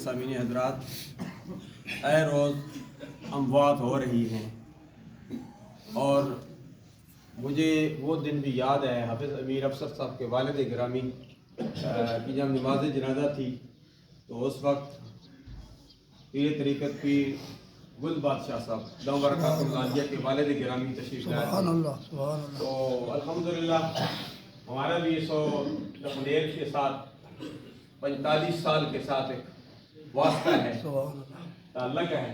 सामीन हजरात, ए रोज़ अमवात हो रही हैं और मुझे वो दिन भी याद है। हाफिज़ अमीर अफसर साहब के वालिद गिरामी की जब नमाज जनाजा थी तो उस वक्त पीर तरीक़त पीर गुल बादशाह साहब दम बरकातुल्लाह के वालिद गिरामी तशरीफ़ लाए थे। तो अल्हम्दुलिल्लाह हमारा भी सो तकदीर के साथ 45 साल के साथ एक वास्ता है, ताल्लुक़ है।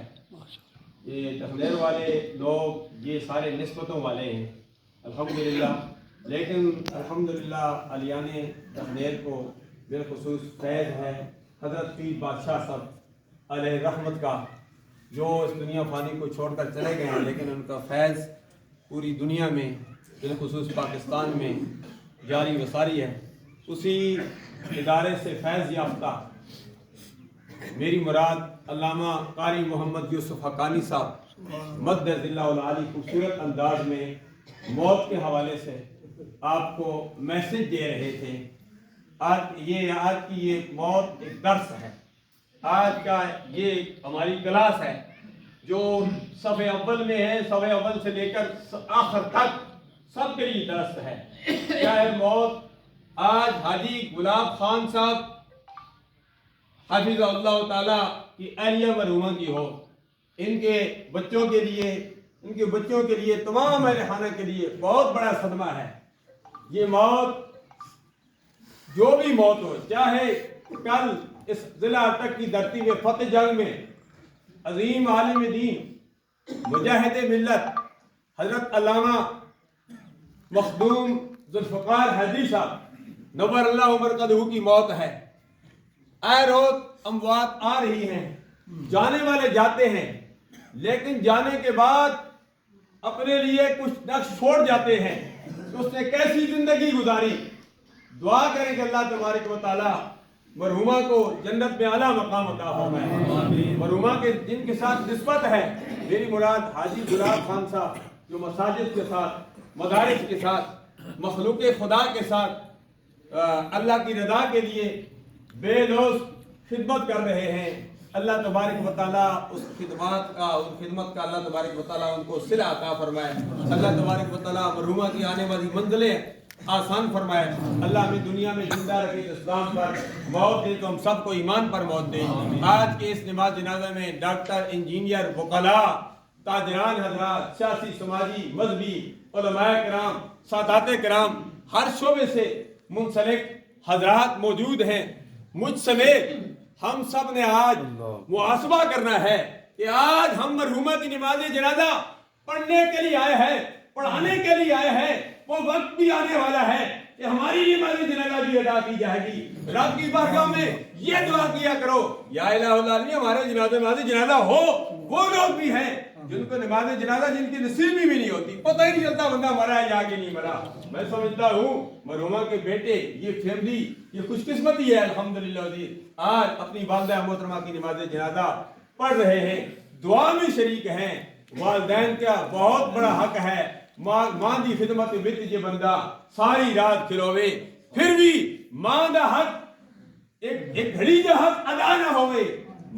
ये तकदीर वाले लोग ये सारे निस्बतों वाले हैं अल्हम्दुलिल्लाह। लेकिन अल्हम्दुलिल्लाह अलियाने तकदीर को बिलखुसूस फैज़ है हज़रत पीर बादशाह साहब अलैहि रहमत का, जो इस दुनिया फ़ानी को छोड़कर चले गए हैं, लेकिन उनका फैज़ पूरी दुनिया में बिलखुसूस पाकिस्तान में जारी वसारी है। उसी इदारे से फैज़ याफ्ता मेरी मुराद अल्लामा कारी मोहम्मद यूसुफ हक़ानी साहब मद्दज़िल्लाहुल आली खूबसूरत अंदाज में मौत के हवाले से आपको मैसेज दे रहे थे। आज की ये मौत एक दर्स है, आज का ये हमारी क्लास है जो सफ़े अव्वल में है। सफ़े अव्वल से लेकर आखिर तक सबके लिए दर्स है। क्या है मौत? आज हाजी गुलाब खान साहब हाफिज़हुल्लाह ताला की अहलिया मरहूमा की हो, इनके बच्चों के लिए, इनके बच्चों के लिए, तमाम अहले खाना के लिए बहुत बड़ा सदमा है। ये मौत, जो भी मौत हो, चाहे कल इस जिला अटक की धरती में फतेह जंग में अजीम आलिम दीन मुजाहिद मिल्लत हजरत अल्लामा मखदूम जुल्फ़िकार हैदरी साहब नव्वर अल्लाह मरकदहू की मौत है। आए रोज अमवात आ रही हैं, जाने वाले जाते हैं, लेकिन जाने के बाद अपने लिए कुछ नक्श छोड़ जाते हैं तो उसने कैसी जिंदगी गुजारी। दुआ करें कि अल्लाह तबारक व तआला मरहुमा को जन्नत में आला मकाम अता फरमाए। मरहुमा के जिनके साथ निस्बत है, मेरी मुराद हाजी गुलाब खान साहब, जो मसाजिद के साथ, मदारिस के साथ, मखलूक खुदा के साथ अल्लाह की रज़ा के लिए बेलौस खिदमत कर रहे हैं। अल्लाह तबारक व तआला उस खिदमत का अल्लाह तबारक व तआला उनको सिला अता फरमाए। अल्लाह तबारक व तआला मरहुमा की आने वाली मंजिलें आसान फरमाए। अल्लाह हमें दुनिया में जिंदा रखे इस्लाम पर, मौत दे तो हम सबको ईमान पर मौत दे। आज के इस नमाज जनाजा में डॉक्टर, इंजीनियर, वकला, ताजरान हजरात, सियासी, समाजी, मजहबी, उलमाए किराम, सादाते किराम, हर शोबे से मुंसलिक हजरात मौजूद हैं। मुझ समेत हम सब ने आज मुहासबा करना है कि आज हम मरहुमा की नमाज जनाजा पढ़ने के लिए आए हैं, पढ़ाने के लिए आए हैं। वो वक्त भी आने वाला है कि हमारी नमाज जनाजा भी अदा की जाएगी। रब की बारगाह में ये दुआ किया करो, या इलाहुल आलमीन हमारे नमाज जनाजा हो। वो लोग भी हैं जिनको नमाज जनाजा जिनकी नसीब भी नहीं होती, पता ही नहीं चलता बंदा मरा है या कि नहीं मरा। मैं समझता हूँ मरहुमा के बेटे, ये फैमिली, ये खुशकिस्मती है अल्हम्दुलिल्लाह जी, आज अपनी वालिदा मोहतरमा की नमाज जनाजा पढ़ रहे हैं, दुआ में शरीक हैं। वालिदैन का बहुत बड़ा हक है, मां दी खिदमत विच जे बंदा सारी रात खिलोवे, फिर भी मां दा हक एक घड़ी का हक अदा ना होवे।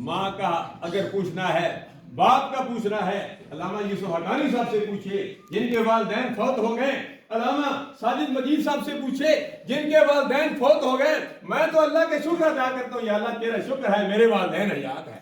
मां का अगर पूछना है, बाप का पूछना है, अल्लामा यूसुफ हक़ानी साहब से पूछिए जिनके वालिदैन फौत हो गए, अल्लामा साजिद मजीद साहब से पूछे जिनके वालिदैन फौत हो गए। मैं तो अल्लाह के शुक्र अदा करता हूँ, या अल्लाह तेरा शुक्र है मेरे वालिदैन हयात है,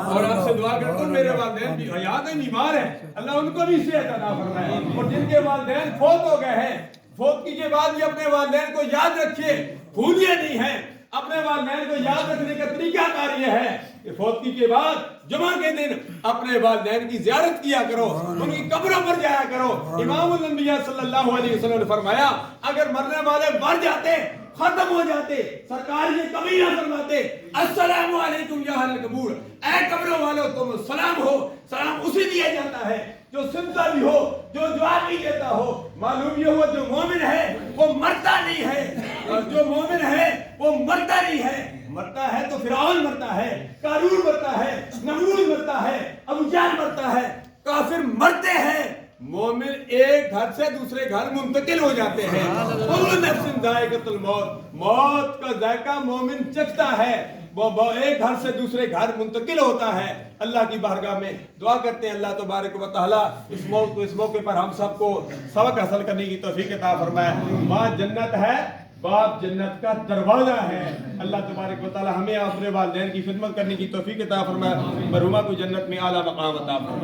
और आपसे दुआ करता हूँ मेरे वालिदैन भी हयात है, बीमार है, अल्लाह उनको भी सेहत अता फरमाए। और जिनके वालिदैन फौत हो गए हैं, फौतगी के बाद भी अपने वालिदैन को याद रखिए, भूलिए नहीं है। अपने वालिदैन को याद रखने का तरीका कार ये है कि फौतगी के बाद जुमा के दिन अपने वालिदैन की ज़ियारत किया करो, उनकी कब्रों पर जाया करो। इमामुल अंबिया सल्लल्लाहु अलैहि वसल्लम ने फरमाया, अगर मरने वाले मर जाते, खत्म हो जाते, सरकार ये कभी ना फरमाते अस्सलामु अलैकुम या अहल कबूर, ऐ कब्रों वालों तुम सलाम हो। सलाम उसे दिया जाता है जो सुनता भी हो, जो जवाब भी देता हो। मालूम ये हुआ जो मोमिन है वो मरता नहीं है, और जो मोमिन है वो मरता नहीं है। मरता है तो फिरौन मरता है, कारून मरता है, नमरूद मरता है, अबू जहल मरता है, काफिर मरते हैं। मोमिन एक घर से दूसरे घर मुंतकिल हो जाते हैं। कुल्लु नफ्सिन जायकातुल मौत, मौत का जायका मोमिन चखता है। وہ ایک گھر سے دوسرے گھر منتقل ہوتا ہے. اللہ کی بارگاہ میں دعا کرتے ہیں اللہ تبارک و تعالیٰ اس موقع پر ہم سب کو سبق حاصل کرنے کی توفیق عطا فرمائے. ماں جنت ہے، باپ جنت کا دروازہ ہے. اللہ تبارک و تعالیٰ ہمیں اپنے والدین کی خدمت کرنے کی توفیق عطا فرمائے. مرحومہ کو جنت میں اعلیٰ مقام عطا فرمائے.